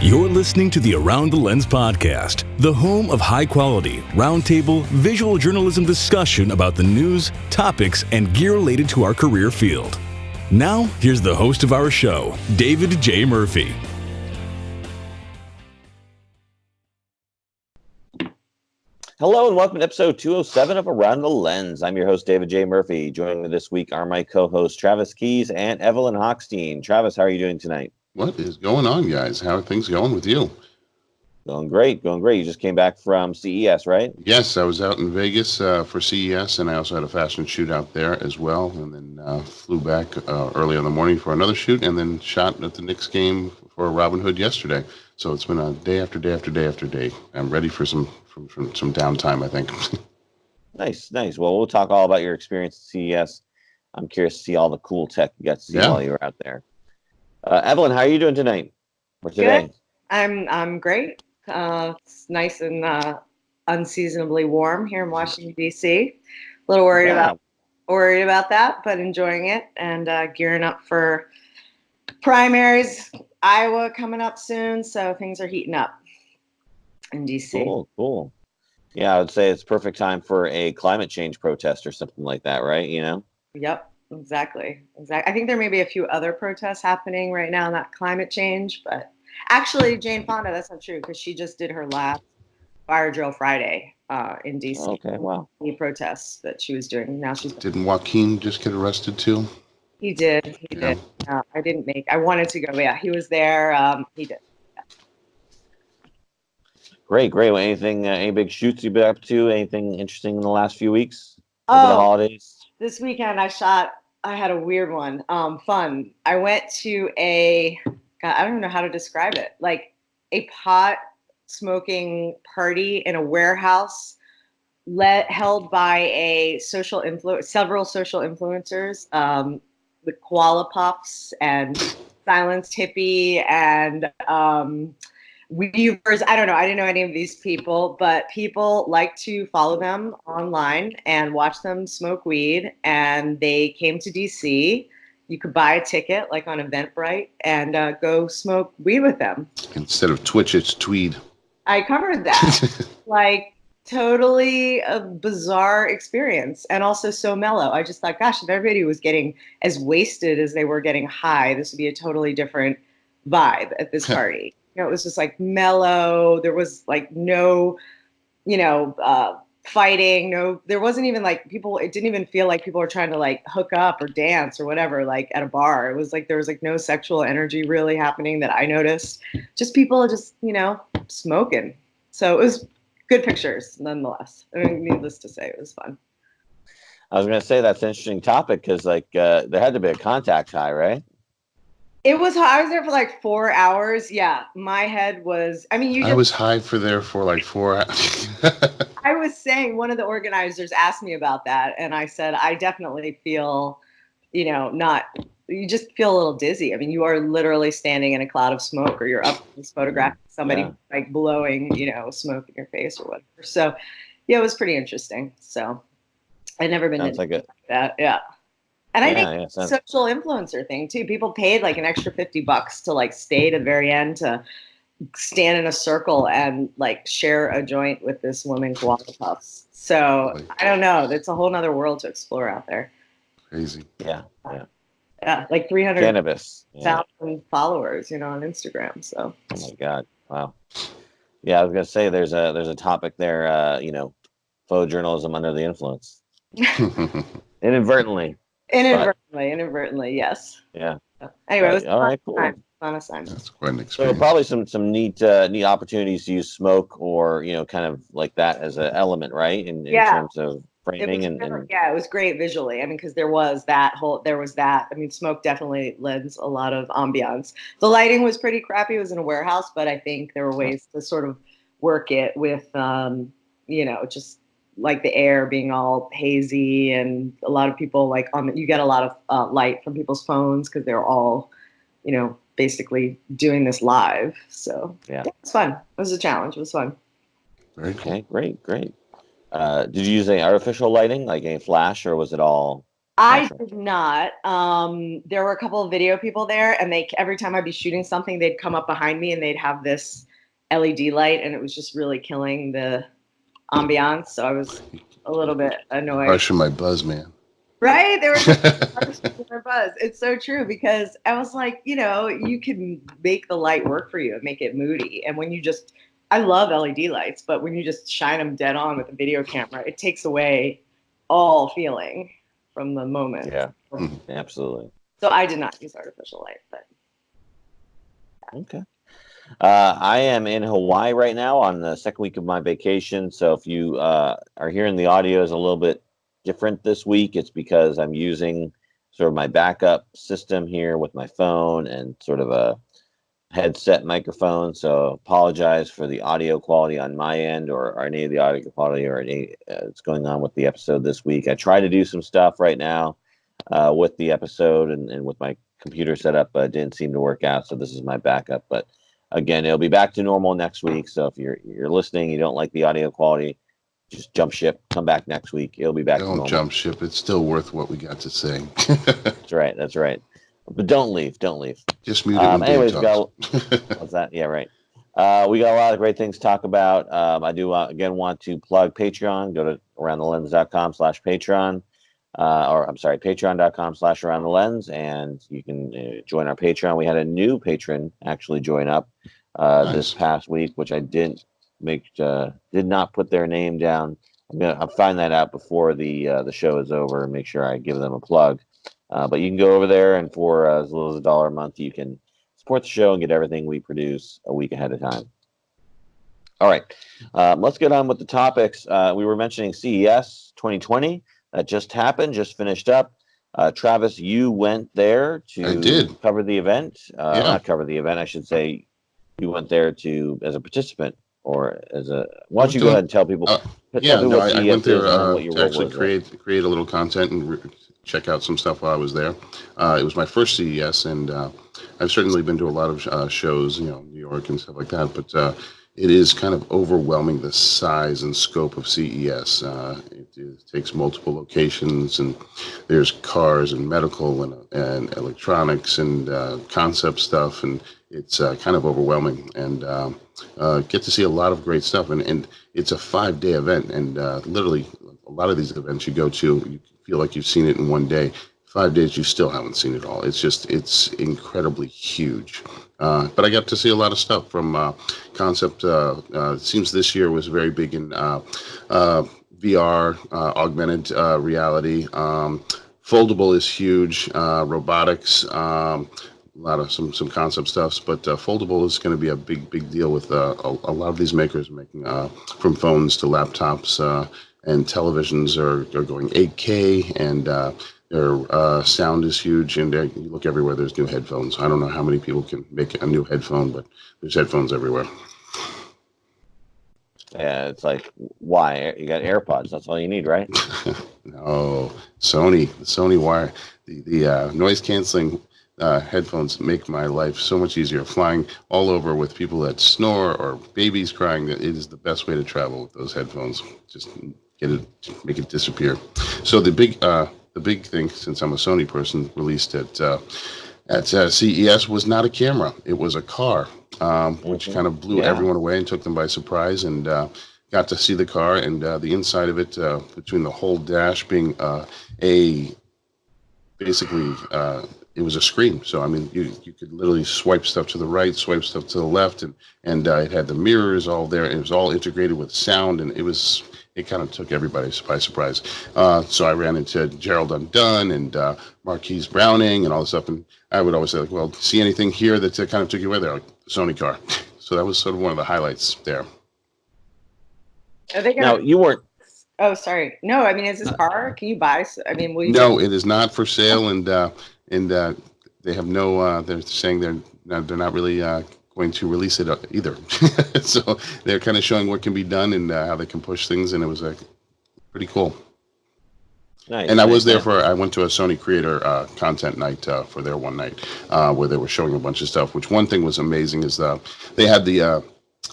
You're listening to the Around the Lens podcast, the home of high-quality, roundtable, visual journalism discussion about the news, topics, and gear related to our career field. Now, here's the host of our show, David J. Murphy. Hello and welcome to episode 207 of Around the Lens. I'm your host, David J. Murphy. Joining me this week are my co-hosts, Travis Keys and Evelyn Hochstein. Travis, how are you doing tonight? What is going on, guys? How are things going with you? Going great, going great. You just came back from CES, right? Yes, I was out in Vegas for CES, and I also had a fashion shoot out there as well, and then flew back early in the morning for another shoot, and then shot at the Knicks game for Robin Hood yesterday. So it's been a day after day after day after day. I'm ready for some downtime, I think. Nice. Well, we'll talk all about your experience at CES. I'm curious to see all the cool tech you got to see while you were out there. Evelyn, how are you doing tonight? Or today? Good. I'm great. It's nice and unseasonably warm here in Washington D.C. A little worried about that, but enjoying it and gearing up for primaries. Iowa coming up soon, so things are heating up in D.C. Cool. Yeah, I would say it's perfect time for a climate change protest or something like that, right? You know? Yep. Exactly. I think there may be a few other protests happening right now, not climate change, but actually Jane Fonda, that's not true because she just did her last fire drill Friday in DC. Okay, wow. The protests that she was doing. Now she's Didn't Joaquin just get arrested too? He did. I wanted to go, but yeah, he was there. He did. Yeah. Great. Well, any big shoots you've been up to? Anything interesting in the last few weeks over the holidays? This weekend I had a weird one. Fun. I went to I don't know how to describe it, like a pot smoking party in a warehouse held by several social influencers, the Koala Puffs and Silenced Hippie and Weavers. I don't know. I didn't know any of these people, but people like to follow them online and watch them smoke weed. And they came to DC. You could buy a ticket, like on Eventbrite, and go smoke weed with them. Instead of Twitch, it's Tweed. I covered that. Like, totally a bizarre experience, and also so mellow. I just thought, gosh, if everybody was getting as wasted as they were getting high, this would be a totally different vibe at this party. It was just like mellow. There was like no, fighting. No, there wasn't even like people. It didn't even feel like people were trying to like hook up or dance or whatever, like at a bar. It was like there was like no sexual energy really happening that I noticed. Just people just, smoking. So it was good pictures nonetheless. I mean, needless to say, it was fun. I was going to say that's an interesting topic because there had to be a contact high, right? It was. I was there for like 4 hours. Yeah, my head was. I mean, I was high for like 4 hours. I was saying one of the organizers asked me about that, and I said I definitely feel, not. You just feel a little dizzy. I mean, you are literally standing in a cloud of smoke, or you're up photographing somebody like blowing, smoke in your face or whatever. So, yeah, it was pretty interesting. So, I'd never been Sounds like that. Yeah. And I think social influencer thing too. People paid like an extra $50 to like stay to the very end to stand in a circle and like share a joint with this woman, Koala Puffs. So I don't know. It's a whole nother world to explore out there. Crazy. Yeah. Like 300 cannabis followers, on Instagram. So. Oh my God! Wow. Yeah, I was gonna say there's a topic there. Photojournalism under the influence. Inadvertently, yes. Yeah. Anyway, it was all right, cool. Fun assignment. That's quite an experience. So probably some neat opportunities to use smoke or kind of like that as an element, right? In terms of framing it was great visually. I mean, because there was that. I mean, smoke definitely lends a lot of ambiance. The lighting was pretty crappy. It was in a warehouse, but I think there were ways to sort of work it with, just like the air being all hazy and a lot of people like you get a lot of light from people's phones because they're all, basically doing this live. So yeah, it was fun. It was a challenge. It was fun. Very cool. Okay, great. Did you use any artificial lighting, like any flash, or was it all I did not. There were a couple of video people there, and every time I'd be shooting something, they'd come up behind me and they'd have this LED light, and it was just really killing the ambiance. So I was a little bit annoyed. Harshing my buzz, man. Right? They were just harshing my buzz. It's so true, because I was like, you can make the light work for you and make it moody. And when I love LED lights, but when you just shine them dead on with a video camera, it takes away all feeling from the moment. Yeah, absolutely. So I did not use artificial light, but okay. I am in Hawaii right now on the second week of my vacation. So if you are hearing the audio is a little bit different this week, it's because I'm using sort of my backup system here with my phone and sort of a headset microphone. So apologize for the audio quality on my end or any of the audio quality or any that's going on with the episode this week. I try to do some stuff right now with the episode and with my computer setup, but it didn't seem to work out. So this is my backup. But again, it'll be back to normal next week. So if you're listening, you don't like the audio quality, just jump ship, come back next week. It'll be back to normal. Don't jump ship. It's still worth what we got to say. That's right. That's right. But don't leave. Just mute it when anyways, talks. What's that? Yeah, right. We got a lot of great things to talk about. I do, again, want to plug Patreon. Go to aroundthelens.com/Patreon. Patreon.com/aroundthelens, and you can join our Patreon. We had a new patron actually join up this past week, which I did not put their name down. I'll find that out before the show is over and make sure I give them a plug. But you can go over there, and for as little as $1 a month, you can support the show and get everything we produce a week ahead of time. All right, let's get on with the topics. We were mentioning CES 2020. That just happened, just finished up. Travis, you went there to cover the event. Not cover the event, I should say. You went there as a participant or as a. Why don't you go ahead and tell people? I went there to actually create a little content and check out some stuff while I was there. It was my first CES, and I've certainly been to a lot of shows, New York and stuff like that. But it is kind of overwhelming, the size and scope of CES. It takes multiple locations, and there's cars and medical and electronics and concept stuff, and it's kind of overwhelming. And get to see a lot of great stuff. And it's a 5-day event, and literally a lot of these events you go to, you feel like you've seen it in one day. 5 days, you still haven't seen it all. It's incredibly huge. But I got to see a lot of stuff from concept. It seems this year was very big in VR, augmented reality. Foldable is huge. Robotics, a lot of some concept stuff. But foldable is going to be a big deal with a lot of these makers making from phones to laptops and televisions are going 8K and. Their sound is huge, and you look everywhere, there's new headphones. I don't know how many people can make a new headphone, but there's headphones everywhere. Yeah, it's like, why? You got AirPods. That's all you need, right? No, Sony wire. The noise-canceling headphones make my life so much easier. Flying all over with people that snore or babies crying, it is the best way to travel with those headphones. Just make it disappear. So the big thing, since I'm a Sony person, released at CES was not a camera. It was a car, which kind of blew everyone away and took them by surprise. And got to see the car and the inside of it, between the whole dash being it was a screen. So, I mean, you could literally swipe stuff to the right, swipe stuff to the left, and it had the mirrors all there. It was all integrated with sound, and it kind of took everybody by surprise. So I ran into Gerald Undone and Marquise Browning and all this stuff. And I would always say, like, well, see anything here that kind of took you away? They're like, the Sony car. So that was sort of one of the highlights there. Now, you weren't. Oh, sorry. No, I mean, is this car? Can you buy? I mean, will you? No, it is not for sale. And they have no, they're saying they're not really going to release it either. So they're kind of showing what can be done and how they can push things, and it was pretty cool. Nice. And I was there I went to a Sony Creator content night for their one night where they were showing a bunch of stuff, which one thing was amazing is they had the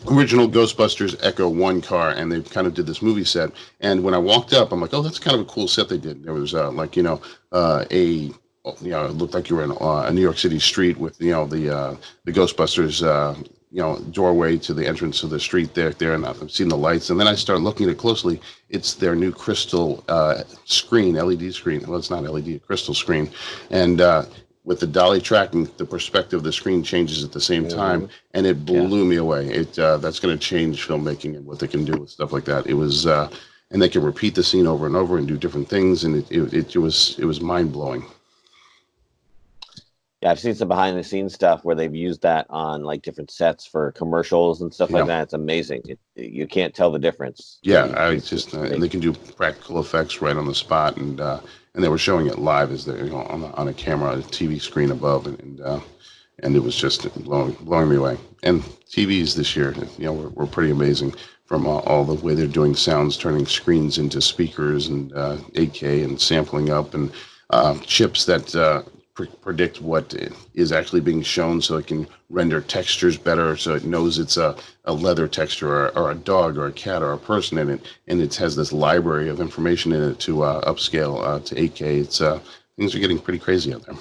original Ghostbusters Echo 1 car, and they kind of did this movie set. And when I walked up, I'm like, oh, that's kind of a cool set they did. There was it looked like you were in a New York City street with the Ghostbusters doorway to the entrance to the street there, and I've seen the lights. And then I started looking at it closely. It's their new crystal screen, LED screen. Well, it's not LED, crystal screen, and with the dolly tracking, the perspective of the screen changes at the same time, and it blew me away. That's going to change filmmaking and what they can do with stuff like that. It was, and they can repeat the scene over and over and do different things, and it was mind blowing. Yeah, I've seen some behind the scenes stuff where they've used that on like different sets for commercials and stuff like that. It's amazing. You can't tell the difference. Yeah, and they can do practical effects right on the spot, and they were showing it live as they on a camera, a TV screen above, and it was just blowing me away. And TVs this year, were pretty amazing, from all the way they're doing sounds, turning screens into speakers, and 8K, and sampling up, and chips that predict what is actually being shown, so it can render textures better, so it knows it's a leather texture or a dog or a cat or a person in it, and it has this library of information in it to upscale to 8K. It's things are getting pretty crazy out there.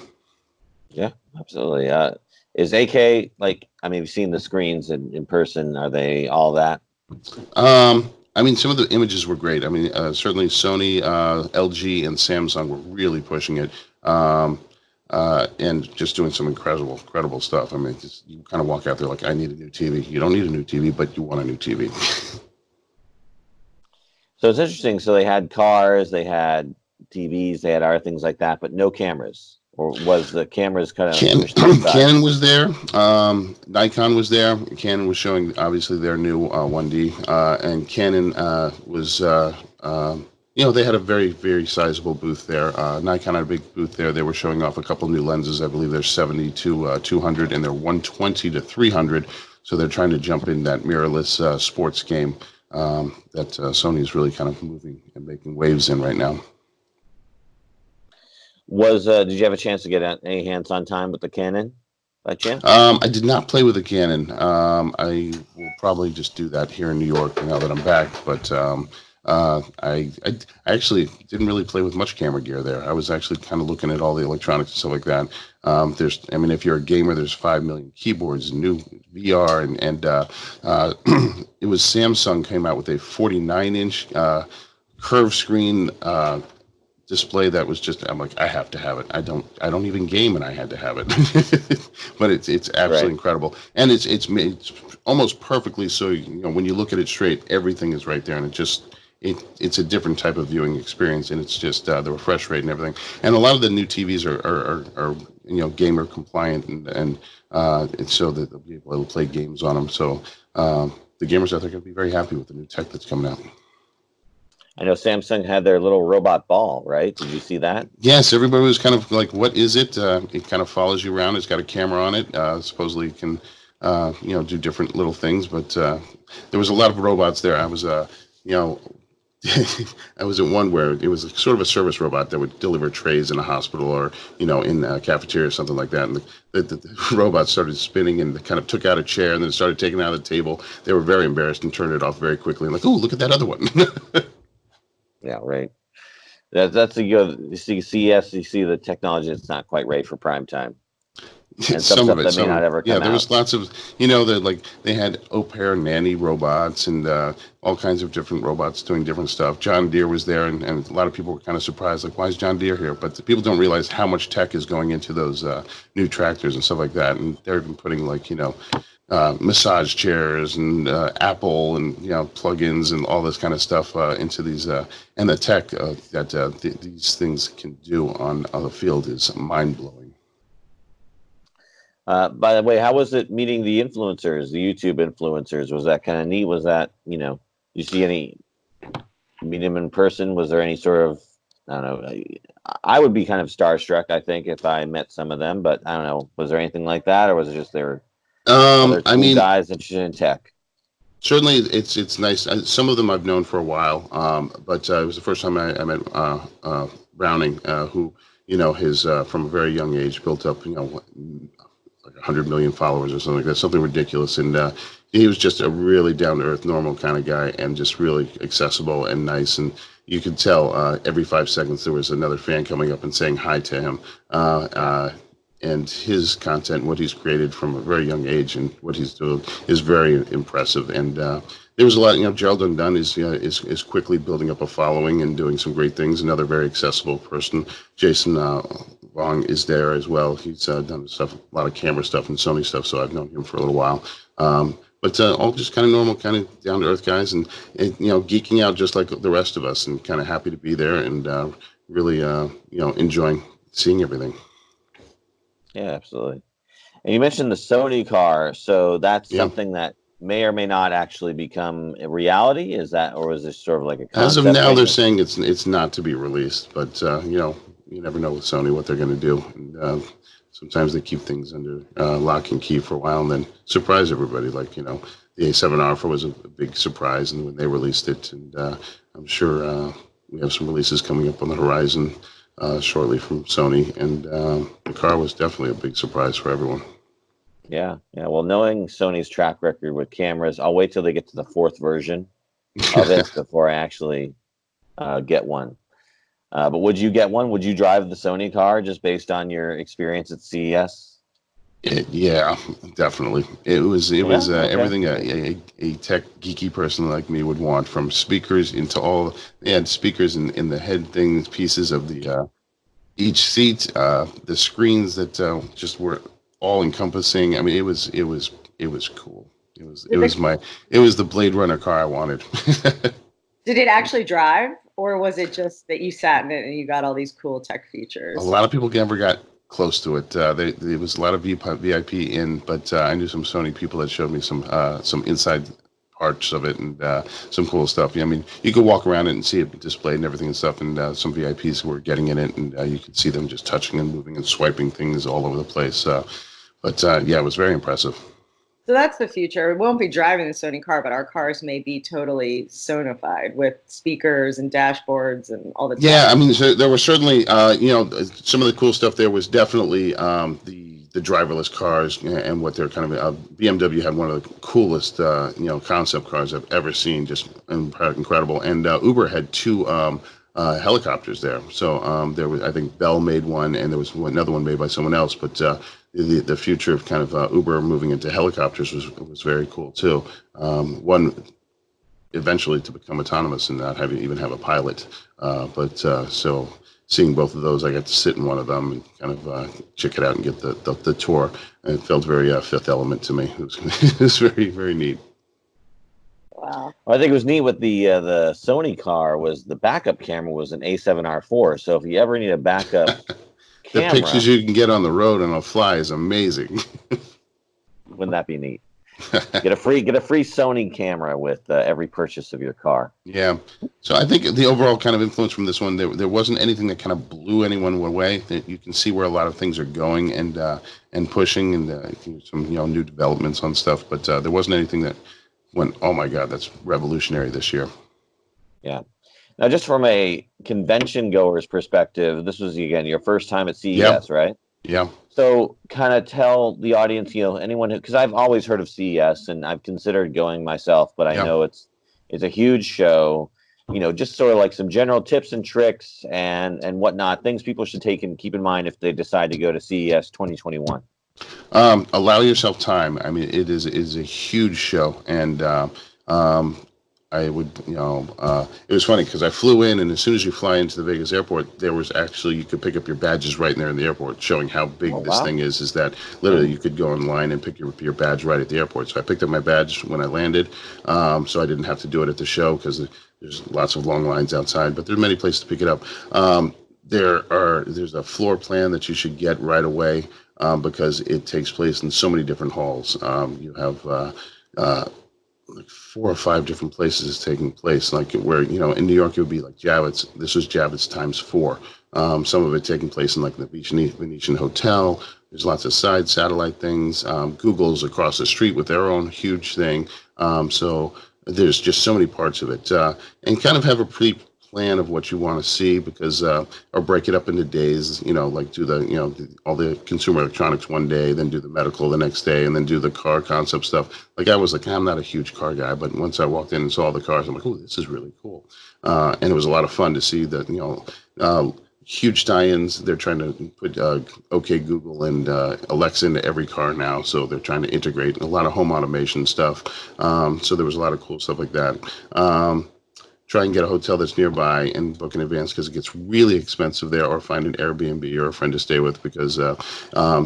Yeah, absolutely. Is 8K you've seen the screens in person? Are they all that? Some of the images were great. Certainly Sony, LG, and Samsung were really pushing it. And just doing some incredible stuff. You kind of walk out there like, I need a new TV. You don't need a new TV, but you want a new TV. So it's interesting. So they had cars, they had TVs, they had other things like that, but no cameras. Or was the cameras kind of Canon was there. Nikon was there. Canon was showing obviously their new 1D, and Canon was. They had a very, very sizable booth there. Nikon had a big booth there. They were showing off a couple new lenses. I believe they're 70 to 200, and they're 120 to 300. So they're trying to jump in that mirrorless sports game that Sony is really kind of moving and making waves in right now. Did you have a chance to get any hands-on time with the Canon by chance? I did not play with the Canon. I will probably just do that here in New York now that I'm back. But I actually didn't really play with much camera gear there. I was actually kind of looking at all the electronics and stuff like that. If you're a gamer, there's 5 million keyboards, new VR, and it was Samsung came out with a 49-inch curved screen display that was just, I'm like, I have to have it. I don't even game, and I had to have it. But it's absolutely incredible, and it's made almost perfectly, so when you look at it straight, everything is right there, and it's a different type of viewing experience, and it's just the refresh rate and everything. And a lot of the new TVs are gamer compliant, and so that they'll be able to play games on them. So the gamers out there are going to be very happy with the new tech that's coming out. I know Samsung had their little robot ball, right? Did you see that? Yes, everybody was kind of like, what is it? It kind of follows you around. It's got a camera on it. Supposedly it can, do different little things. But there was a lot of robots there. I was, I was at one where it was sort of a service robot that would deliver trays in a hospital or, in a cafeteria or something like that. And the robot started spinning and kind of took out a chair and then started taking it out of the table. They were very embarrassed and turned it off very quickly. And like, oh, look at that other one. Yeah, right. That's you see CES. You see the technology that's not quite right for prime time, and some of it that may not ever come out. There was lots of they had au pair nanny robots and all kinds of different robots doing different stuff. John Deere was there, and a lot of people were kind of surprised, like, why is John Deere here? But the people don't realize how much tech is going into those new tractors and stuff like that, and they're even putting massage chairs and Apple and plugins and all this kind of stuff into these and the tech that these things can do on the field is mind blowing. By the way, how was it meeting the influencers, the YouTube influencers? Was that kind of neat? Was that did you see any meet them in person? Was there any sort of, I don't know, I would be kind of starstruck, I think, if I met some of them, but I don't know, was there anything like that, or was it just they were guys interested in tech? Certainly, it's nice. Some of them I've known for a while, but it was the first time I met Browning, who his from a very young age built up like 100 million followers or something like that, something ridiculous. And he was just a really down to earth, normal kind of guy, and just really accessible and nice. And you could tell every 5 seconds there was another fan coming up and saying hi to him. And his content, what he's created from a very young age, and what he's doing is very impressive. And there was a lot. Gerald Undone is quickly building up a following and doing some great things. Another very accessible person. Jason Wong is there as well. He's done stuff, a lot of camera stuff and Sony stuff. So I've known him for a little while. But all just kind of normal, kind of down to earth guys, and geeking out just like the rest of us, and kind of happy to be there, and really enjoying seeing everything. Yeah, absolutely. And you mentioned the Sony car, so that's something that may or may not actually become a reality. Is that, or is this sort of like a concept? As of now, they're saying it's not to be released, but you never know with Sony what they're going to do. And sometimes they keep things under lock and key for a while, and then surprise everybody. Like the A7 Alpha was a big surprise, and when they released it, and I'm sure we have some releases coming up on the horizon shortly from Sony, and the car was definitely a big surprise for everyone. Yeah. Well, knowing Sony's track record with cameras, I'll wait till they get to the 4th version of it before I actually get one. But would you get one? Would you drive the Sony car just based on your experience at CES? Yeah, definitely. It was Okay. everything a tech geeky person like me would want, from speakers into all. They had speakers in the head things, pieces of the each seat, the screens that just were all encompassing. I mean, it was cool. It was the Blade Runner car I wanted. Did it actually drive, or was it just that you sat in it and you got all these cool tech features? A lot of people never got close to it. There was a lot of VIP in, but I knew some Sony people that showed me some inside parts of it, and some cool stuff. I mean, you could walk around it and see it displayed and everything and stuff, and some VIPs were getting in it, and you could see them just touching and moving and swiping things all over the place. But it was very impressive. So that's the future. We won't be driving the Sony car, but our cars may be totally Sonified with speakers and dashboards and all the. Yeah, I mean, so there was certainly, some of the cool stuff there was definitely the driverless cars, and what they're kind of. BMW had one of the coolest, concept cars I've ever seen, just incredible. And Uber had 2 helicopters there. So there was, I think Bell made one, and there was another one made by someone else. But the future of kind of Uber moving into helicopters was very cool too. One eventually to become autonomous and not even have a pilot. So seeing both of those, I got to sit in one of them and kind of check it out and get the tour. And it felt very Fifth Element to me. It was very, very neat. Wow. Well, I think it was neat with the Sony car was the backup camera was an A7R4. So if you ever need a backup The pictures you can get on the road on a fly is amazing. Wouldn't that be neat? Get a free Sony camera with every purchase of your car. Yeah. So I think the overall kind of influence from this one, there wasn't anything that kind of blew anyone away. That you can see where a lot of things are going and pushing, and some new developments on stuff. But there wasn't anything that went, oh my God, that's revolutionary this year. Yeah. Now, just from a convention goer's perspective, this was, again, your first time at CES, right? Yeah. So kind of tell the audience, anyone who, because I've always heard of CES and I've considered going myself, but I know it's a huge show, just sort of like some general tips and tricks and whatnot, things people should take and keep in mind if they decide to go to CES 2021. Allow yourself time. I mean, it is a huge show, and I would, it was funny because I flew in, and as soon as you fly into the Vegas airport, there was actually, you could pick up your badges right in there in the airport, showing how big this thing is that literally you could go online and pick your badge right at the airport. So I picked up my badge when I landed, so I didn't have to do it at the show because there's lots of long lines outside, but there are many places to pick it up. There's a floor plan that you should get right away because it takes place in so many different halls. You have like 4 or 5 different places it's taking place, like where in New York it would be like Javits. This was Javits times 4. Some of it taking place in like the Venetian Hotel. There's lots of side satellite things. Google's across the street with their own huge thing. So there's just so many parts of it, and kind of have a plan of what you want to see, because or break it up into days, like do all the consumer electronics one day, then do the medical the next day, and then do the car concept stuff. Like I was like, I'm not a huge car guy, but once I walked in and saw the cars, I'm like, oh, this is really cool. And it was a lot of fun to see that, huge tie-ins. They're trying to put OK Google and Alexa into every car now, so they're trying to integrate a lot of home automation stuff. So there was a lot of cool stuff like that. Try and get a hotel that's nearby and book in advance, because it gets really expensive there, or find an Airbnb or a friend to stay with, because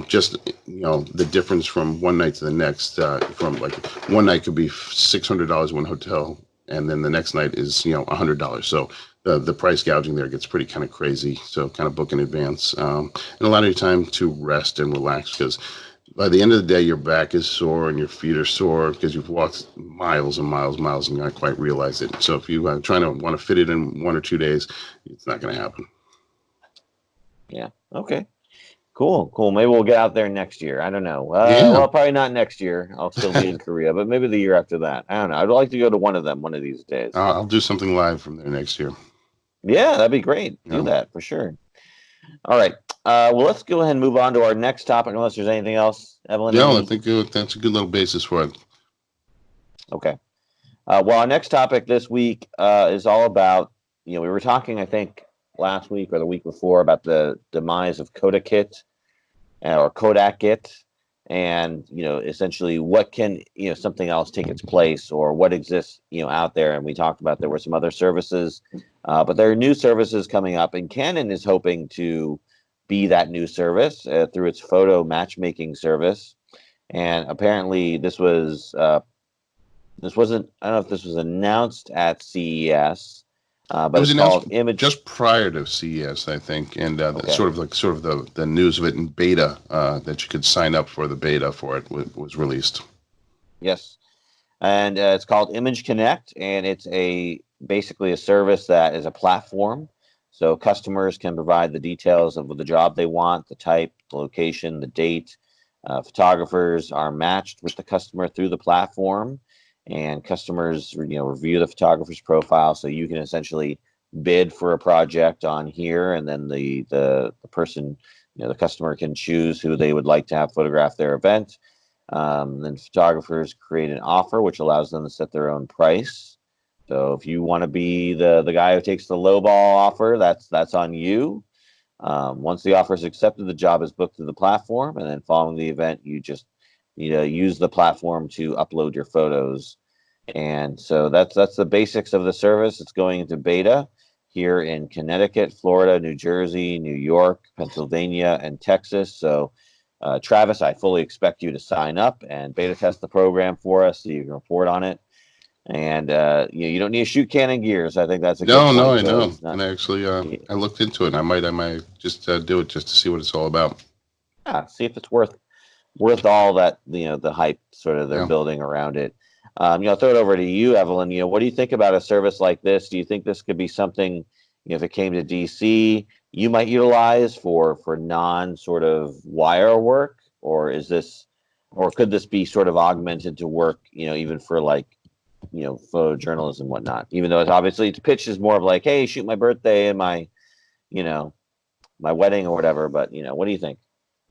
just the difference from one night to the next, from like one night could be $600 one hotel, and then the next night is $100. So the price gouging there gets pretty kind of crazy. So kind of book in advance, and allow your time to rest and relax, because by the end of the day, your back is sore and your feet are sore because you've walked miles and miles and miles and not quite realize it. So if you trying to want to fit it in 1 or 2 days, it's not going to happen. Yeah. Okay. Cool. Maybe we'll get out there next year. I don't know. Yeah. Well, probably not next year. I'll still be in Korea, but maybe the year after that. I don't know. I'd like to go to one of them one of these days. I'll do something live from there next year. Yeah, that'd be great. Do that for sure. All right. Well, let's go ahead and move on to our next topic, unless there's anything else, Evelyn. No, I think that's a good little basis for it. Okay. Well, our next topic this week is all about, we were talking, I think, last week or the week before about the demise of Kodakit or Kodakit, and, essentially what can, something else take its place, or what exists, out there. And we talked about there were some other services, but there are new services coming up, and Canon is hoping to be that new service through its photo matchmaking service. And apparently this wasn't, I don't know if this was announced at CES, but it was it's announced called Image. just prior to CES, I think, and sort of the news of it in beta, that you could sign up for the beta for it was released. Yes, and it's called Image Connect, and it's basically a service that is a platform, so customers can provide the details of the job they want, the type, the location, the date. Photographers are matched with the customer through the platform, and customers review the photographer's profile, so you can essentially bid for a project on here, and then the person, the customer can choose who they would like to have photograph their event. Then photographers create an offer, which allows them to set their own price. So if you want to be the guy who takes the lowball offer, that's on you. Once the offer is accepted, the job is booked through the platform, and then following the event, you just use the platform to upload your photos. And so that's the basics of the service. It's going into beta here in Connecticut, Florida, New Jersey, New York, Pennsylvania, and Texas. So Travis, I fully expect you to sign up and beta test the program for us so you can report on it. And you don't need to shoot Canon gears. I think that's a good point. No, I know. And actually, I looked into it. And I might just do it just to see what it's all about. Yeah, see if it's worth all that the hype sort of they're building around it. Throw it over to you, Evelyn. What do you think about a service like this? Do you think this could be something, if it came to DC, you might utilize for non sort of wire work, or could this be sort of augmented to work, even for like, photojournalism and whatnot? Even though it's obviously its pitch is more of like, hey, shoot my birthday and my, my wedding or whatever. But what do you think?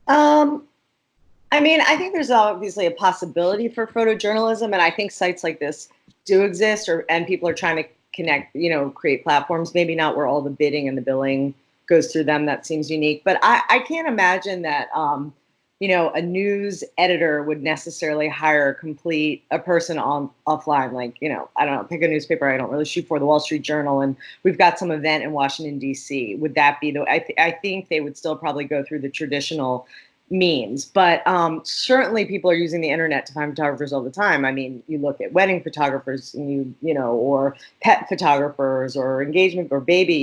I mean, I think there's obviously a possibility for photojournalism, and I think sites like this do exist, and people are trying to connect, create platforms, maybe not where all the bidding and the billing goes through them. That seems unique, but I can't imagine that, a news editor would necessarily hire a person offline. Like, I don't know, pick a newspaper I don't really shoot for, the Wall Street Journal, and we've got some event in Washington, D.C. Would that be I think they would still probably go through the traditional means, but certainly people are using the internet to find photographers all the time. I mean, you look at wedding photographers, and or pet photographers, or engagement, or baby.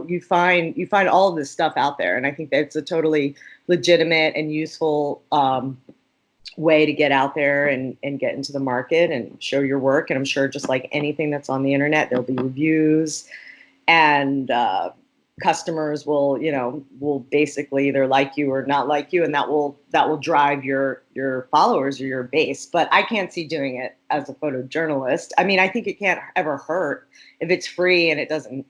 You find all of this stuff out there, and I think that's a totally legitimate and useful way to get out there and get into the market and show your work. And I'm sure, just like anything that's on the internet, there'll be reviews, and customers will basically either like you or not like you, and that will drive your followers or your base. But I can't see doing it as a photojournalist. I mean, I think it can't ever hurt if it's free and it doesn't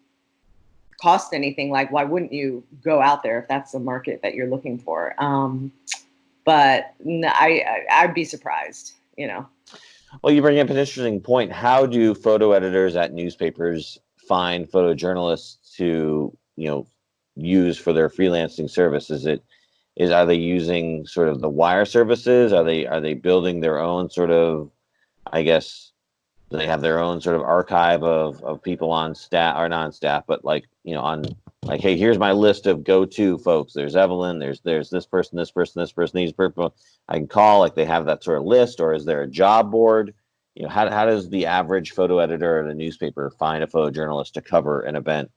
cost anything. Like, why wouldn't you go out there if that's the market that you're looking for? But I'd be surprised, you know. Well, you bring up an interesting point. How do photo editors at newspapers find photojournalists to, use for their freelancing service? Are they using sort of the wire services? Are they building their own sort of, I guess, do they have their own sort of archive of people on staff, or not on staff, but like, on, like, hey, here's my list of go-to folks. There's Evelyn, there's this person, this person, this person, these people I can call. Like, they have that sort of list, or is there a job board? How does the average photo editor at a newspaper find a photojournalist to cover an event,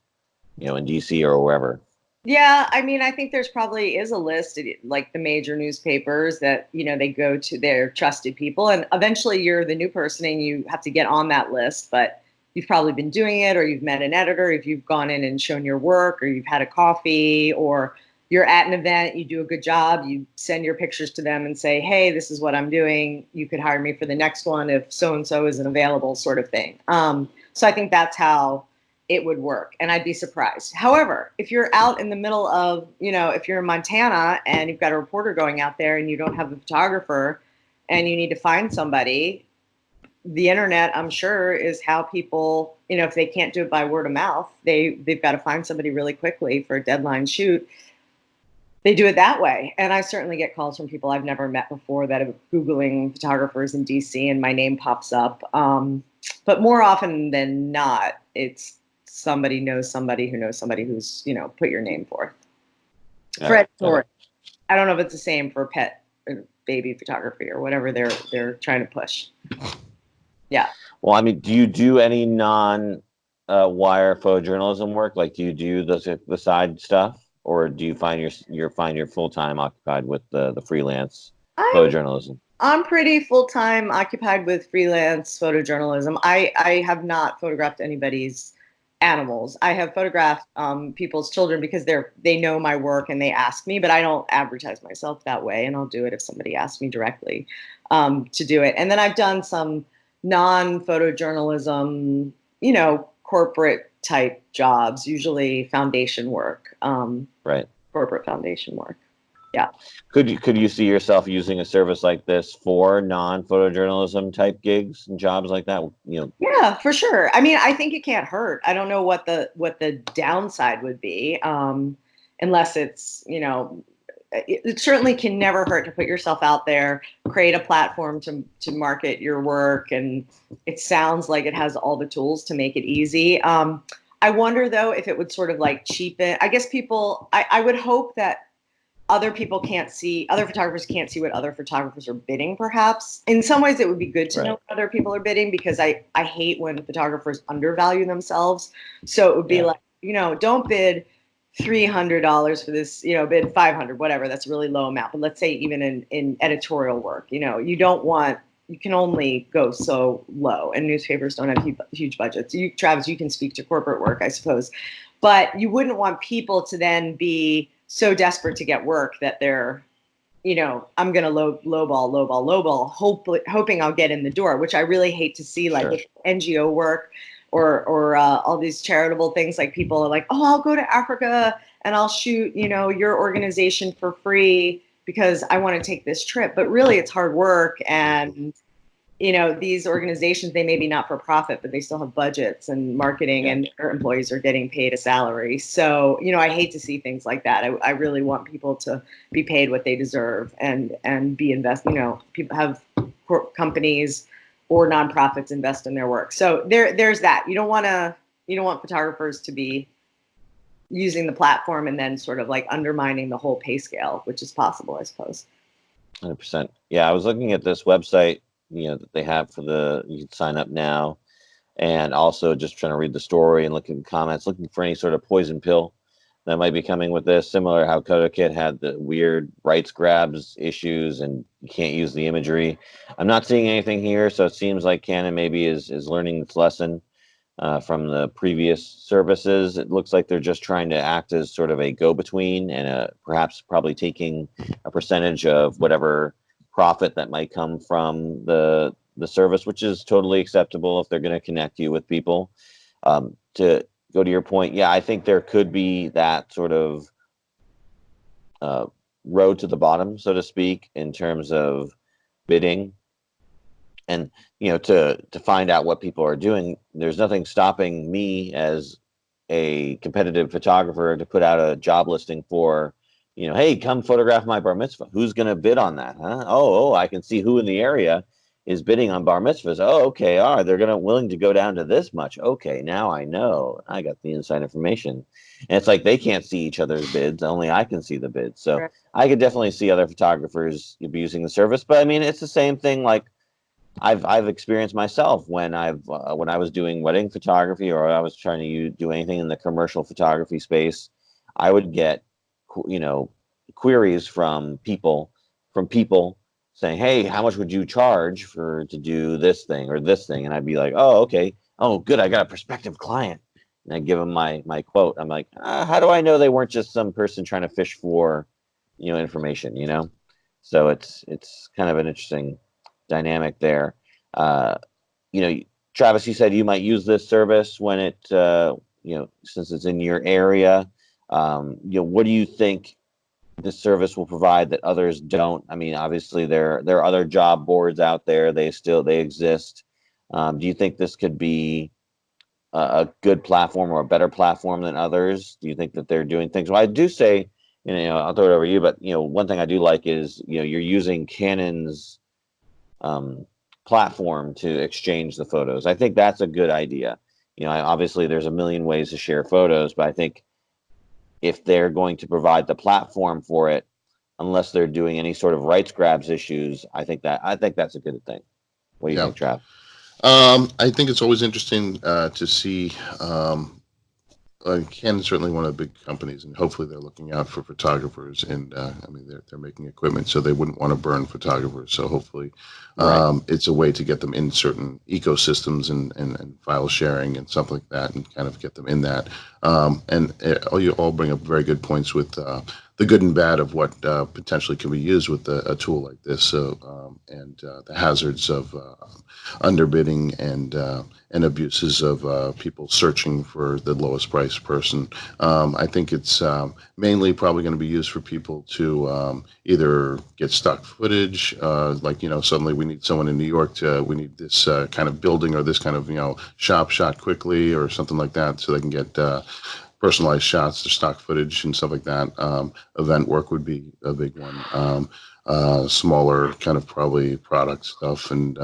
in DC or wherever? Yeah, I mean, I think there's probably is a list, like the major newspapers that, they go to their trusted people. And eventually you're the new person and you have to get on that list. But you've probably been doing it, or you've met an editor, if you've gone in and shown your work, or you've had a coffee, or you're at an event, you do a good job, you send your pictures to them and say, hey, this is what I'm doing. You could hire me for the next one if so-and-so isn't available, sort of thing. So I think that's how it would work, and I'd be surprised. However, if you're out in the middle of, if you're in Montana and you've got a reporter going out there and you don't have a photographer and you need to find somebody, the internet, I'm sure, is how people, if they can't do it by word of mouth, they've got to find somebody really quickly for a deadline shoot. They do it that way. And I certainly get calls from people I've never met before that are Googling photographers in DC and my name pops up. But more often than not, it's somebody knows somebody who knows somebody who's, put your name forth. For editorial. I don't know if it's the same for pet or baby photography or whatever they're trying to push. Yeah. Well, I mean, do you do any non-wire photojournalism work? Like, do you do the side stuff, or do you find your full-time occupied with the freelance photojournalism? I'm pretty full-time occupied with freelance photojournalism. I have not photographed anybody's animals. I have photographed people's children because they know my work and they ask me, but I don't advertise myself that way, and I'll do it if somebody asks me directly to do it. And then I've done some non-photojournalism, corporate type jobs, usually foundation work. Right. Corporate foundation work. Yeah. Could you see yourself using a service like this for non-photojournalism type gigs and jobs like that? Yeah, for sure. I mean, I think it can't hurt. I don't know what the downside would be, unless it's, it certainly can never hurt to put yourself out there, create a platform to market your work, and it sounds like it has all the tools to make it easy. I wonder though if it would sort of like cheapen. I guess I would hope that other photographers can't see what other photographers are bidding, perhaps. In some ways, it would be good to know what other people are bidding, because I hate when photographers undervalue themselves. So it would be like, don't bid $300 for this, bid $500, whatever. That's a really low amount. But let's say even in editorial work, you can only go so low, and newspapers don't have huge budgets. Travis, you can speak to corporate work, I suppose, but you wouldn't want people to then be so desperate to get work that they're, I'm going to lowball, hoping I'll get in the door, which I really hate to see. Like with NGO work or all these charitable things, like people are like, oh, I'll go to Africa and I'll shoot, your organization for free because I want to take this trip. But really it's hard work. And, these organizations, they may be not for profit, but they still have budgets and marketing, and their employees are getting paid a salary. So, I hate to see things like that. I really want people to be paid what they deserve and be people have companies or nonprofits invest in their work. So there's that. You don't want photographers to be using the platform and then sort of like undermining the whole pay scale, which is possible, I suppose. 100%. Yeah, I was looking at this website, that they have you can sign up now, and also just trying to read the story and look at the comments, looking for any sort of poison pill that might be coming with this, similar to how CodaKit had the weird rights grabs issues and you can't use the imagery. I'm not seeing anything here, so it seems like Canon maybe is learning its lesson from the previous services. It looks like they're just trying to act as sort of a go-between and probably taking a percentage of whatever profit that might come from the service, which is totally acceptable if they're going to connect you with people. go to your point, yeah, I think there could be that sort of road to the bottom, so to speak, in terms of bidding. And to find out what people are doing, there's nothing stopping me as a competitive photographer to put out a job listing for, hey, come photograph my bar mitzvah. Who's going to bid on that? Huh? Oh, I can see who in the area is bidding on bar mitzvahs. Oh, okay. All right, they're willing to go down to this much. Okay, now I know. I got the inside information. And it's like they can't see each other's bids. Only I can see the bids. So Right. I could definitely see other photographers using the service. But I mean, it's the same thing. Like I've experienced myself when I was doing wedding photography, or I was trying to do anything in the commercial photography space. I would get queries from people saying, hey, how much would you charge to do this thing or this thing? And I'd be like, oh, okay. Oh, good. I got a prospective client. And I give them my quote. I'm like, how do I know they weren't just some person trying to fish for, information, So it's kind of an interesting dynamic there. Uh, Travis, you said you might use this service when since it's in your area. What do you think this service will provide that others don't? I mean, obviously there are other job boards out there. They exist. Do you think this could be a good platform or a better platform than others? Do you think that they're doing things? Well, I do say, I'll throw it over to you, but one thing I do like is you're using Canon's platform to exchange the photos. I think that's a good idea. Obviously there's a million ways to share photos, but I think if they're going to provide the platform for it, unless they're doing any sort of rights grabs issues, I think that's a good thing. What do you think, Trav? I think it's always interesting to see. Canon's certainly one of the big companies, and hopefully they're looking out for photographers. And I mean, they're making equipment, so they wouldn't want to burn photographers. So hopefully, it's a way to get them in certain ecosystems and file sharing and stuff like that, and kind of get them in that. You all bring up very good points with the good and bad of what potentially can be used with a tool like this. So the hazards of underbidding and abuses of people searching for the lowest priced person. I think it's mainly probably going to be used for people to either get stock footage, suddenly we need someone in New York we need this kind of building or this kind of shop shot quickly or something like that, so they can get personalized shots, the stock footage and stuff like that. Event work would be a big one. Smaller kind of probably product stuff, and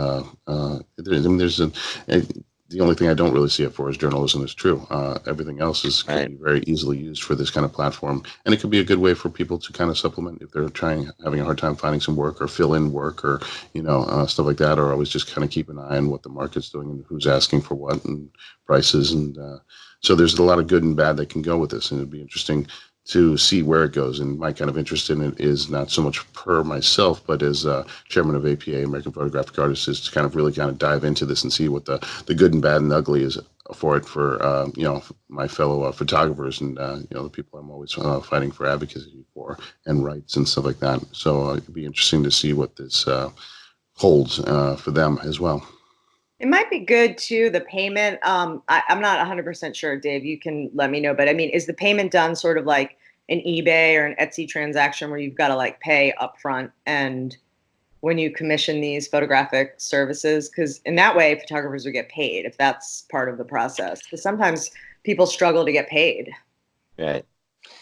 the only thing I don't really see it for is journalism is true. Everything else can be very easily used for this kind of platform, and it could be a good way for people to kind of supplement if they're having a hard time finding some work or fill in work or stuff like that, or always just kind of keep an eye on what the market's doing and who's asking for what and prices. And so there's a lot of good and bad that can go with this, and it'd be interesting to see where it goes. And my kind of interest in it is not so much per myself, but as chairman of APA, American Photographic Artists, is to kind of dive into this and see what the good and bad and ugly is for it for my fellow photographers and the people I'm always fighting for advocacy for and rights and stuff like that. So it'd be interesting to see what this holds for them as well. It might be good too, the payment. I'm not 100% sure, Dave, you can let me know, but I mean, is the payment done sort of like an eBay or an Etsy transaction where you've got to like pay upfront and when you commission these photographic services? Because in that way, photographers would get paid if that's part of the process. Because sometimes people struggle to get paid. Right.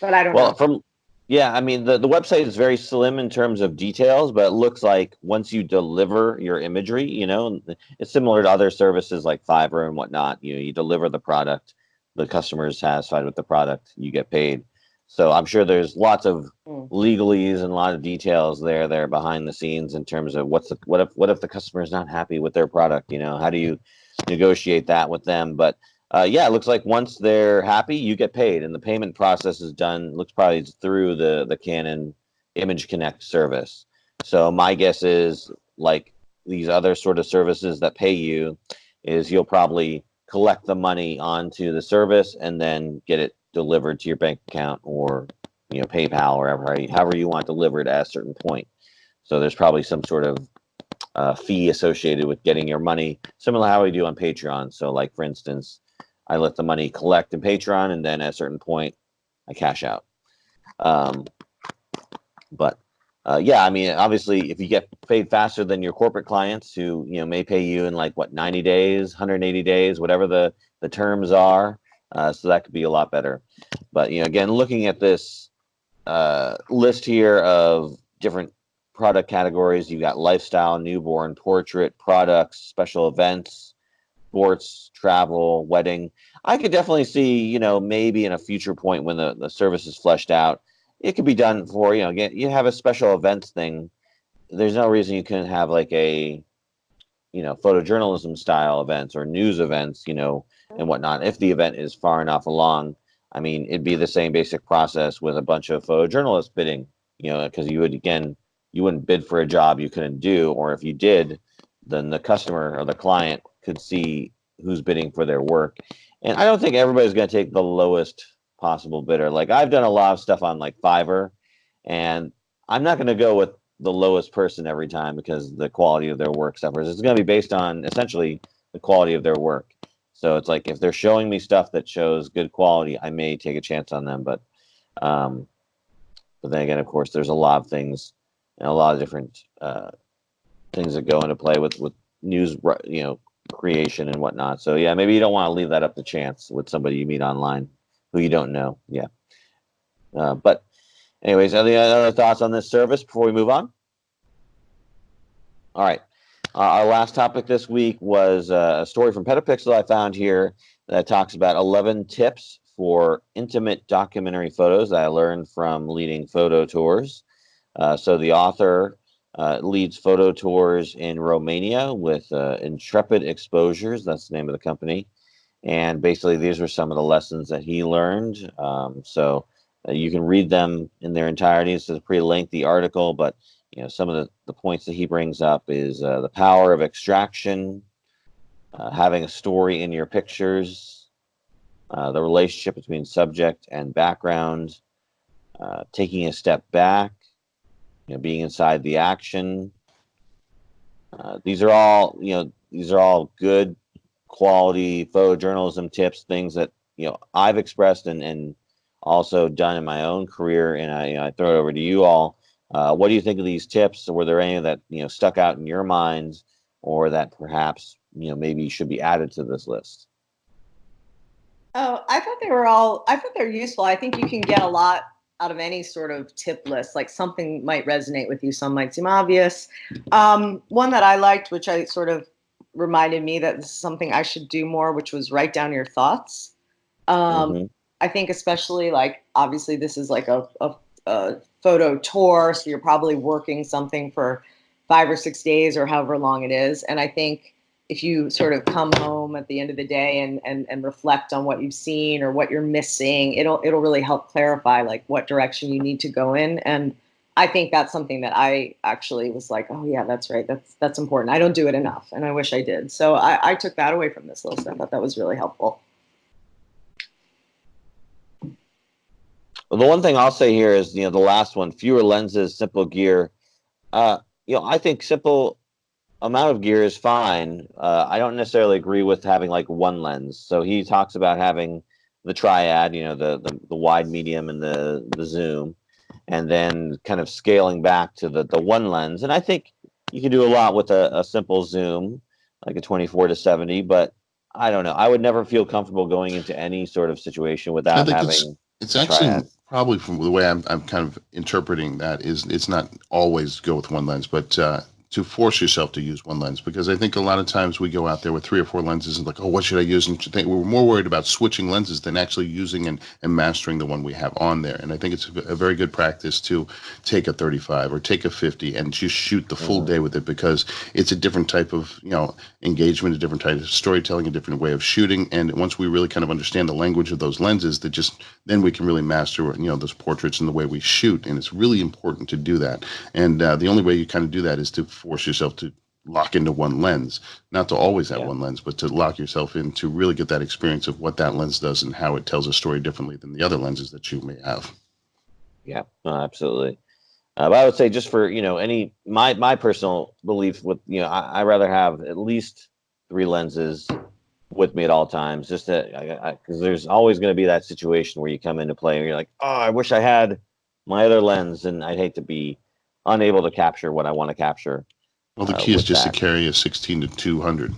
But I don't know. I mean, the website is very slim in terms of details, but it looks like once you deliver your imagery, it's similar to other services like Fiverr and whatnot. You deliver the product, the customer is satisfied with the product, you get paid. So I'm sure there's lots of legalese and a lot of details there behind the scenes in terms of what if the customer is not happy with their product? How do you negotiate that with them? But it looks like once they're happy, you get paid, and the payment process is done. Looks probably through the Canon Image Connect service. So my guess is, like these other sort of services that pay you, is you'll probably collect the money onto the service and then get it delivered to your bank account or PayPal or however you want delivered at a certain point. So there's probably some sort of fee associated with getting your money, similar to how we do on Patreon. So, like for instance, I let the money collect in Patreon, and then at a certain point, I cash out. Yeah, I mean, obviously, if you get paid faster than your corporate clients, who may pay you in 90 days, 180 days, whatever the terms are, so that could be a lot better. But again, looking at this list here of different product categories, you got lifestyle, newborn, portrait, products, special events, sports, travel, wedding. I could definitely see, maybe in a future point when the service is fleshed out, it could be done for, again, you have a special events thing. There's no reason you couldn't have a, photojournalism style events or news events, and whatnot. If the event is far enough along, I mean, it'd be the same basic process with a bunch of photojournalists bidding, because you wouldn't bid for a job you couldn't do, or if you did, then the customer or the client could see who's bidding for their work. And I don't think everybody's going to take the lowest possible bidder. I've done a lot of stuff on Fiverr, and I'm not going to go with the lowest person every time because the quality of their work suffers. It's going to be based on essentially the quality of their work. So it's if they're showing me stuff that shows good quality, I may take a chance on them. But then again, of course, there's a lot of things and a lot of different things that go into play with news, creation and whatnot. So yeah, maybe you don't want to leave that up to chance with somebody you meet online who you don't know. Yeah. But anyways, any other thoughts on this service before we move on? All right. Our last topic this week was a story from Petapixel I found here that talks about 11 tips for intimate documentary photos that I learned from leading photo tours. So the author leads photo tours in Romania with Intrepid Exposures. That's the name of the company. And basically, these were some of the lessons that he learned. So you can read them in their entirety. It's a pretty lengthy article, but some of the points that he brings up is the power of extraction, having a story in your pictures, the relationship between subject and background, taking a step back, being inside the action. These are all good quality photojournalism tips, things that I've expressed and also done in my own career, and I throw it over to you all. What do you think of these tips? Were there any that stuck out in your minds, or that perhaps maybe should be added to this list? Oh, I thought they were useful. I think you can get a lot out of any sort of tip list. Something might resonate with you, some might seem obvious. One that I liked, which I sort of reminded me that this is something I should do more, which was write down your thoughts. I think especially obviously this is a photo tour, so you're probably working something for 5 or 6 days or however long it is. And I think if you sort of come home at the end of the day and reflect on what you've seen or what you're missing, it'll really help clarify what direction you need to go in. And I think that's something that I actually was oh yeah, that's right. That's important. I don't do it enough, and I wish I did. So I took that away from this list. I thought that was really helpful. Well, the one thing I'll say here is, the last one, fewer lenses, simple gear. I think simple amount of gear is fine. I don't necessarily agree with having one lens. So he talks about having the triad, the wide, medium, and the zoom, and then kind of scaling back to the one lens. And I think you can do a lot with a simple zoom, like a 24-70, but I don't know. I would never feel comfortable going into any sort of situation without having it's a actually triad. Probably, from the way I'm kind of interpreting that, is it's not always go with one lens, but to force yourself to use one lens, because I think a lot of times we go out there with 3 or 4 lenses and oh, what should I use? And we're more worried about switching lenses than actually using and mastering the one we have on there. And I think it's a very good practice to take a 35 or take a 50 and just shoot the full day with it, because it's a different type of engagement, a different type of storytelling, a different way of shooting. And once we really kind of understand the language of those lenses, then we can really master those portraits and the way we shoot. And it's really important to do that. And the only way you kind of do that is to force yourself to lock into one lens, not to always have one lens, but to lock yourself in to really get that experience of what that lens does and how it tells a story differently than the other lenses that you may have. Yeah, no, absolutely. But I would say, just for my personal belief with I rather have at least 3 lenses with me at all times, just because there's always going to be that situation where you come into play and you're like, oh, I wish I had my other lens, and I'd hate to be unable to capture what I want to capture Well, the key is with just to that. carry a 16 to 200.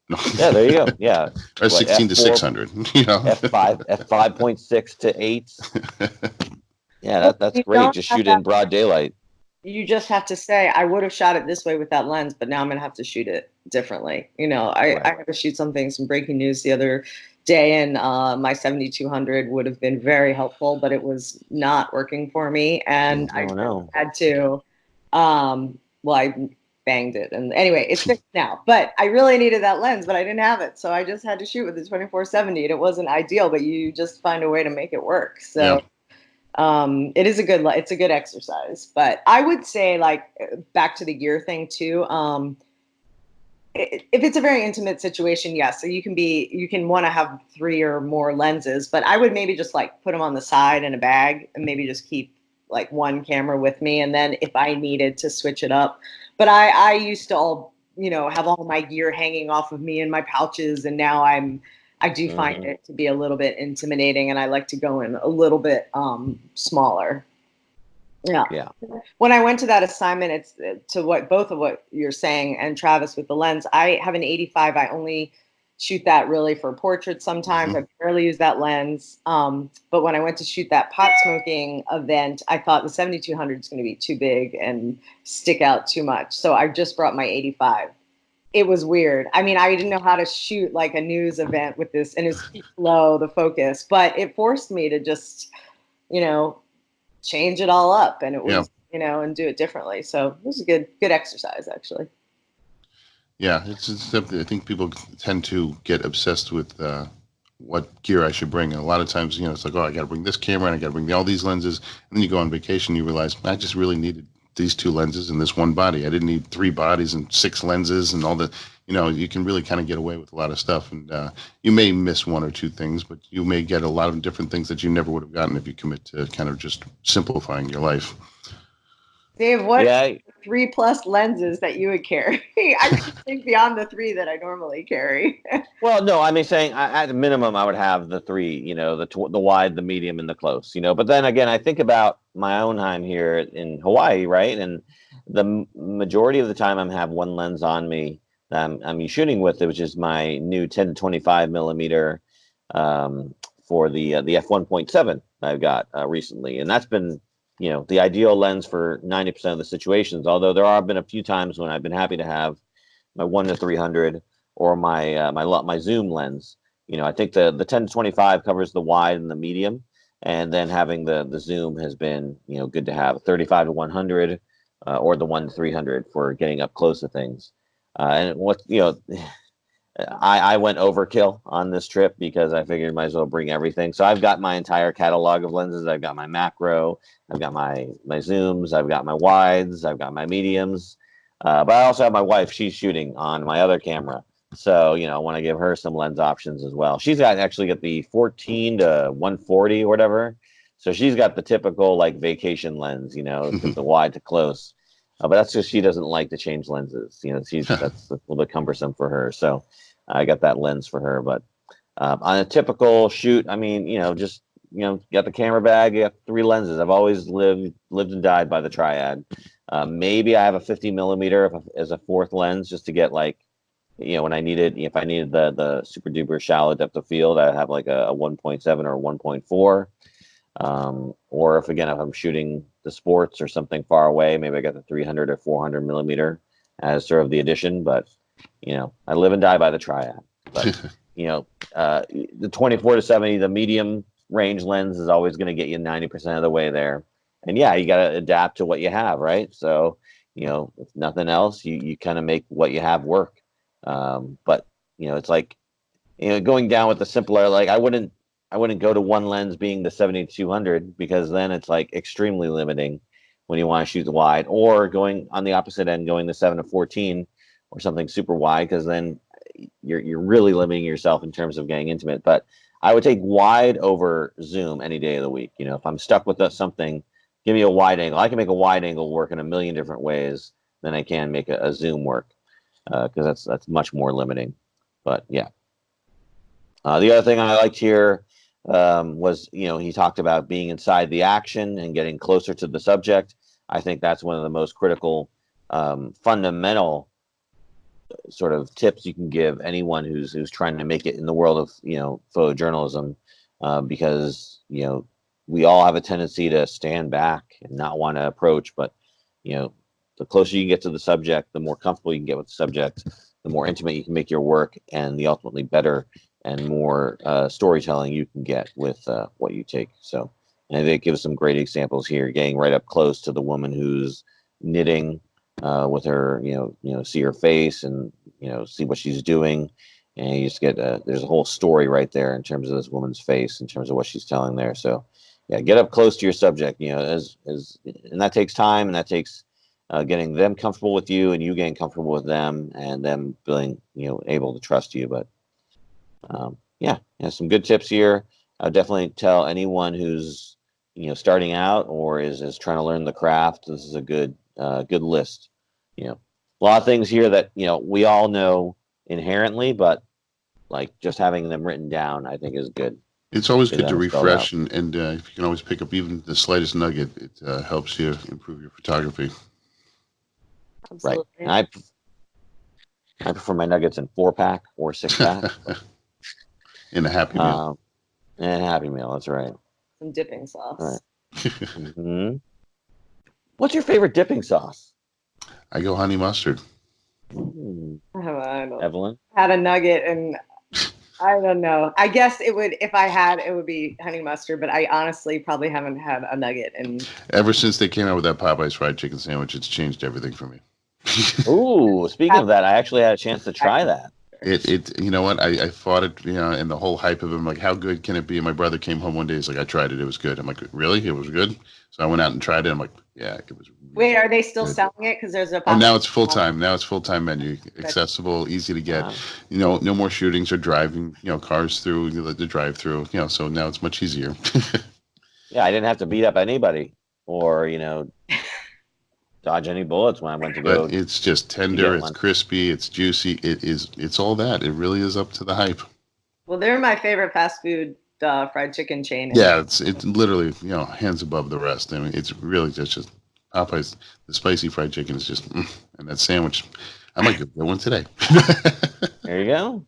No. Yeah, there you go. Yeah, Or what 16 to f4, 600, you know. f5.6 to 8. Yeah, Well, that's you great. don't Just have shoot that. in broad daylight. You just have to say, I would have shot it this way with that lens, but now I'm going to have to shoot it differently. I Right. had to shoot some breaking news the other day, and my 7200 would have been very helpful, but it was not working for me. And I Oh no. had to, well, I banged it. And anyway, it's fixed now, but I really needed that lens, but I didn't have it. So I just had to shoot with the 2470, and it wasn't ideal, but you just find a way to make it work. Yeah. So it's a good exercise, but I would say, like, back to the gear thing too. If it's a very intimate situation, yes, so you can want to have 3 or more lenses, but I would maybe just like put them on the side in a bag and maybe just keep like one camera with me, and then if I needed to switch it up. But I used to have all my gear hanging off of me in my pouches, and now I do find it to be a little bit intimidating, and I like to go in a little bit smaller. Yeah. Yeah. When I went to that assignment, it's to what both of what you're saying, and Travis, with the lens, I have an 85. I only shoot that really for portraits sometimes. I barely use that lens. But when I went to shoot that pot smoking event, I thought the 7200 is going to be too big and stick out too much. So I just brought my 85. It was weird. I mean, I didn't know how to shoot like a news event with this, and it's low, the focus, but it forced me to just, you know, change it all up, and it Yeah. was, and do it differently. So it was a good exercise, actually. Yeah, it's something I think people tend to get obsessed with what gear I should bring. And a lot of times, it's like, oh, I got to bring this camera and I got to bring all these lenses. And then you go on vacation, you realize I just really needed these 2 lenses and this one body. I didn't need 3 bodies and 6 lenses and all the, you can really kind of get away with a lot of stuff. And you may miss 1 or 2 things, but you may get a lot of different things that you never would have gotten if you commit to kind of just simplifying your life. Dave, what Yeah. 3+ lenses that you would carry? I can't think beyond the 3 that I normally carry. Well, no, I mean, saying at a minimum, I would have the 3, the wide, the medium, and the close, But then again, I think about my own time here in Hawaii, right? And the majority of the time, I'm have one lens on me that I'm shooting with, which is my new 10 to 25 millimeter for the f1.7 I've got recently, and that's been the ideal lens for 90% of the situations. Although there have been a few times when I've been happy to have my 1 to 300 or my zoom lens. I think the 10 to 25 covers the wide and the medium, and then having the zoom has been good to have. 35 to 100 or the 1 to 300 for getting up close to things. And what I went overkill on this trip because I figured I might as well bring everything. So I've got my entire catalog of lenses. I've got my macro, I've got my zooms, I've got my wides, I've got my mediums. But I also have my wife. She's shooting on my other camera. So, I want to give her some lens options as well. She's actually got the 14 to 140 or whatever. So she's got the typical like vacation lens, the wide to close. But that's just, she doesn't like to change lenses. That's a little bit cumbersome for her. So I got that lens for her. But on a typical shoot, I mean, just, you got the camera bag, you got 3 lenses. I've always lived and died by the triad. Maybe I have a 50 millimeter as a 4th lens just to get like, when if I needed the super duper shallow depth of field, I have like a 1.7 or 1.4. Or if I'm shooting the sports or something far away, maybe I got the 300 or 400 millimeter as sort of the addition. But I live and die by the triad. But the 24 to 70, the medium range lens is always going to get you 90% of the way there. And yeah, you got to adapt to what you have, right? So if nothing else, you kind of make what you have work. But it's like going down with the simpler, like I wouldn't go to one lens being the 70-200 because then it's like extremely limiting when you want to shoot the wide, or going on the opposite end, going the 7-14 or something super wide, because then you're really limiting yourself in terms of getting intimate. But I would take wide over zoom any day of the week. If I'm stuck with something, give me a wide angle. I can make a wide angle work in a million different ways than I can make a zoom work, because that's much more limiting. But yeah. The other thing I liked here was, he talked about being inside the action and getting closer to the subject. I think that's one of the most critical, fundamental sort of tips you can give anyone who's trying to make it in the world of photojournalism, because we all have a tendency to stand back and not want to approach, but the closer you get to the subject, the more comfortable you can get with the subject, the more intimate you can make your work, and the ultimately better and more storytelling you can get with what you take. So, and they give some great examples here, getting right up close to the woman who's knitting, with her, see her face and see what she's doing, and you just get there's a whole story right there in terms of this woman's face, in terms of what she's telling there. So, yeah, get up close to your subject, and that takes time, and that takes getting them comfortable with you, and you getting comfortable with them, and them feeling able to trust you. But yeah, some good tips here. I would definitely tell anyone who's starting out or is trying to learn the craft. This is a good list. A lot of things here that we all know inherently, but like just having them written down, I think is good. It's always good to refresh, and if you can always pick up even the slightest nugget, it helps you improve your photography. Absolutely. Right. And I prefer my nuggets in 4-pack or 6-pack. In a Happy Meal. And a Happy Meal, that's right. Some dipping sauce. Right. Mm-hmm. What's your favorite dipping sauce? I go honey mustard. Evelyn? Had a nugget, and I don't know. I guess it would, if I had, it would be honey mustard, but I honestly probably haven't had a nugget. And ever since they came out with that Popeye's fried chicken sandwich, it's changed everything for me. Ooh, speaking of that, I actually had a chance to try that. It you know what, I fought it, and the whole hype of it. I'm like, how good can it be? And my brother came home one day, he's like, I tried it was good. I'm like, really? It was good? So I went out and tried it. I'm like, yeah, it was really Wait, are they still selling it? Because there's a now it's full-time. Now it's full-time menu, accessible, easy to get. No more shootings or driving cars through the drive-through, so now it's much easier. Yeah, I didn't have to beat up anybody or dodge any bullets when I went to go. But it's just tender, it's crispy, it's juicy. It's all that. It really is up to the hype. Well, they're my favorite fast food fried chicken chain. Yeah, it's literally hands above the rest. I mean, it's really just Popeyes. The spicy fried chicken is just, and that sandwich, I might get one today. There you go.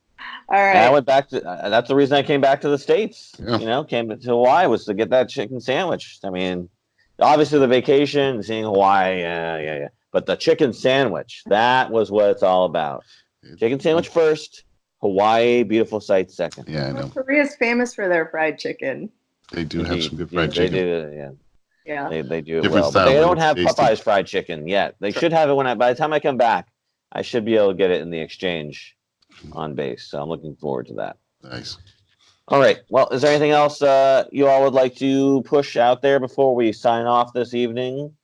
All right. And I went back to. That's the reason I came back to the States. Yeah. Came to Hawaii was to get that chicken sandwich. I mean, obviously the vacation, seeing Hawaii, yeah. But the chicken sandwich, that was what it's all about. Chicken sandwich first, Hawaii, beautiful sights second. Yeah, I know. Korea's famous for their fried chicken. They do have some good fried chicken. They do, yeah. They do it Different well. style, but they don't have Popeye's fried chicken yet. They should have it by the time I come back. I should be able to get it in the exchange on base. So I'm looking forward to that. Nice. All right. Well, is there anything else you all would like to push out there before we sign off this evening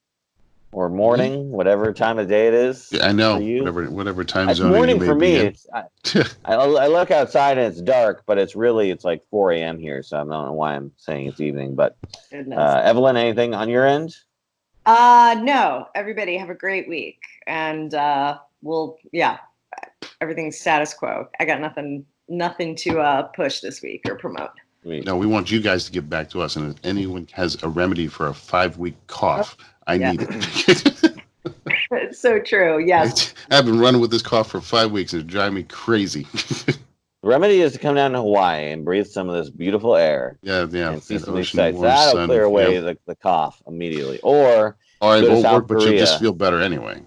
or morning, whatever time of day it is? Yeah, I know. For you? Whatever time it's zone morning you may for me. be in. I look outside and it's dark, but it's like 4 a.m. here, so I don't know why I'm saying it's evening. But Evelyn, anything on your end? No. Everybody have a great week, and everything's status quo. I got nothing to push this week or promote. No, we want you guys to get back to us, and if anyone has a remedy for a 5-week cough, I need it. It's so true. Yes. I've been running with this cough for 5 weeks. It's driving me crazy. The remedy is to come down to Hawaii and breathe some of this beautiful air. Yeah. And see some of these sights. That'll clear away the cough immediately. Or it won't work, but you'll just feel better anyway.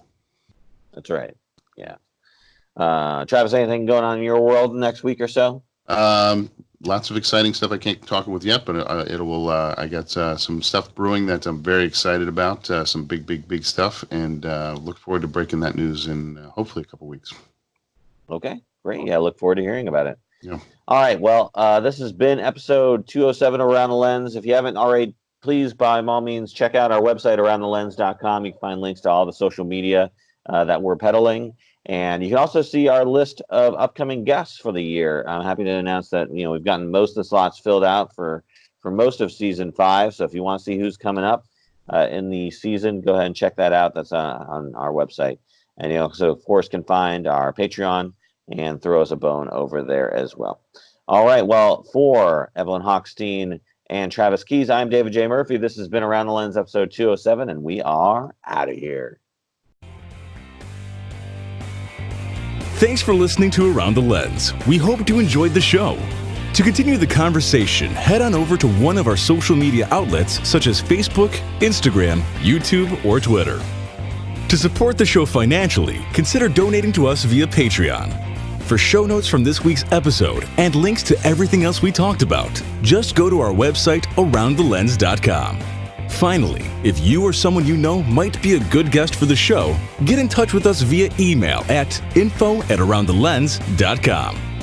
That's right. Yeah. Travis, anything going on in your world next week or so? Lots of exciting stuff I can't talk with yet, but I got some stuff brewing that I'm very excited about, some big stuff, and look forward to breaking that news in hopefully a couple weeks. Okay, great. Yeah, look forward to hearing about it. Yeah. All right, well, this has been episode 207 of Around the Lens. If you haven't already, please, by all means, check out our website, aroundthelens.com. You can find links to all the social media that we're peddling. And you can also see our list of upcoming guests for the year. I'm happy to announce that we've gotten most of the slots filled out for most of season 5. So if you want to see who's coming up in the season, go ahead and check that out. That's on our website. And you also, of course, can find our Patreon and throw us a bone over there as well. All right. Well, for Evelyn Hochstein and Travis Keys, I'm David J. Murphy. This has been Around the Lens, episode 207, and we are out of here. Thanks for listening to Around the Lens. We hope you enjoyed the show. To continue the conversation, head on over to one of our social media outlets such as Facebook, Instagram, YouTube, or Twitter. To support the show financially, consider donating to us via Patreon. For show notes from this week's episode and links to everything else we talked about, just go to our website, aroundthelens.com. Finally, if you or someone you know might be a good guest for the show, get in touch with us via email at info@aroundthelens.com.